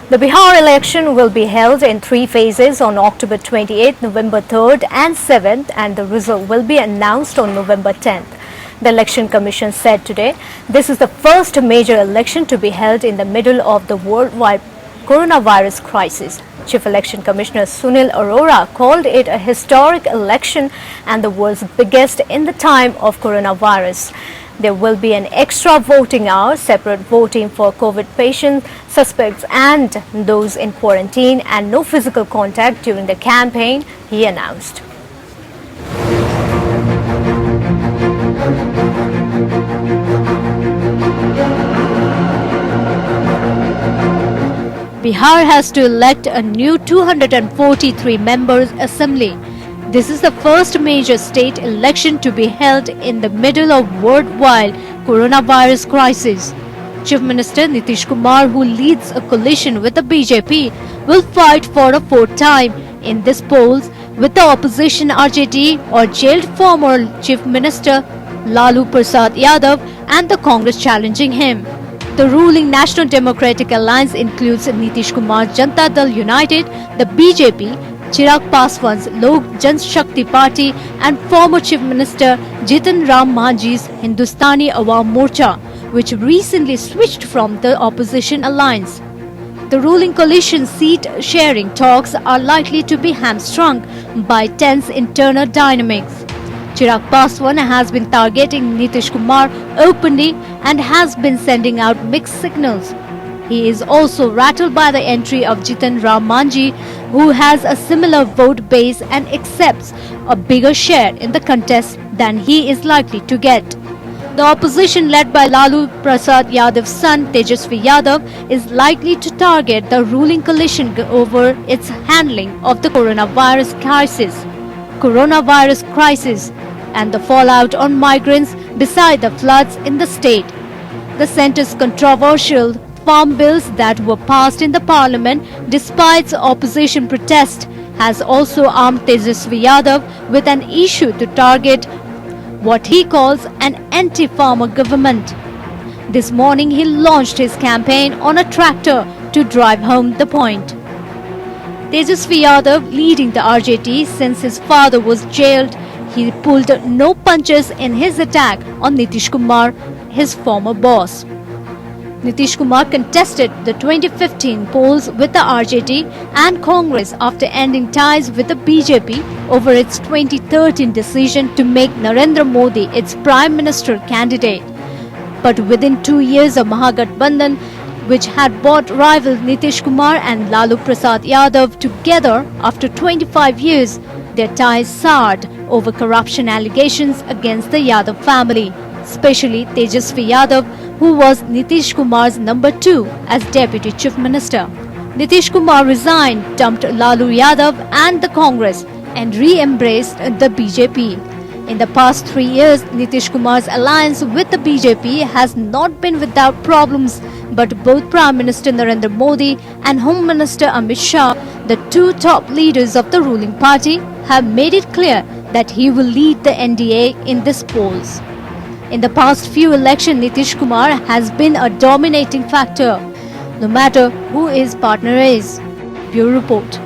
The Bihar election will be held in 3 phases on October 28th, November 3rd and 7th, and the result will be announced on November 10th. The Election Commission said today this is the first major election to be held in the middle of the worldwide coronavirus crisis. Chief Election Commissioner Sunil Arora called it a historic election and the world's biggest in the time of coronavirus. There will be an extra voting hour, separate voting for COVID patients, suspects and those in quarantine, and no physical contact during the campaign, he announced. Bihar has to elect a new 243 members assembly. This is the first major state election to be held in the middle of worldwide coronavirus crisis. Chief Minister Nitish Kumar, who leads a coalition with the BJP, will fight for a fourth time in these polls with the opposition RJD or jailed former Chief Minister Lalu Prasad Yadav and the Congress challenging him. The ruling National Democratic Alliance includes Nitish Kumar's Janata Dal United, the BJP, Chirag Paswan's Lok Jan Shakti Party and former Chief Minister Jitan Ram Manjhi's Hindustani Awam Morcha, which recently switched from the opposition alliance. The ruling coalition seat-sharing talks are likely to be hamstrung by tense internal dynamics. Chirag Paswan has been targeting Nitish Kumar openly and has been sending out mixed signals. He is also rattled by the entry of Jitan Ram Manjhi, who has a similar vote base and accepts a bigger share in the contest than he is likely to get. The opposition led by Lalu Prasad Yadav's son Tejasvi Yadav is likely to target the ruling coalition over its handling of the coronavirus crisis and the fallout on migrants beside the floods in the state. The centre's controversial farm bills that were passed in the parliament despite opposition protest has also armed Tejasvi Yadav with an issue to target what he calls an anti-farmer government. This morning he launched his campaign on a tractor to drive home the point. Tejasvi Yadav, leading the RJD since his father was jailed, he pulled no punches in his attack on Nitish Kumar, his former boss. Nitish Kumar contested the 2015 polls with the RJD and Congress after ending ties with the BJP over its 2013 decision to make Narendra Modi its Prime Minister candidate. But within 2 years of Mahagathbandhan, which had brought rival Nitish Kumar and Lalu Prasad Yadav together after 25 years, their ties soured over corruption allegations against the Yadav family, especially Tejasvi Yadav, who was Nitish Kumar's number 2 as Deputy Chief Minister. Nitish Kumar resigned, dumped Lalu Yadav and the Congress and re-embraced the BJP. In the past 3 years, Nitish Kumar's alliance with the BJP has not been without problems, but both Prime Minister Narendra Modi and Home Minister Amit Shah, the two top leaders of the ruling party, have made it clear that he will lead the NDA in these polls. In the past few elections, Nitish Kumar has been a dominating factor, no matter who his partner is. Bureau Report.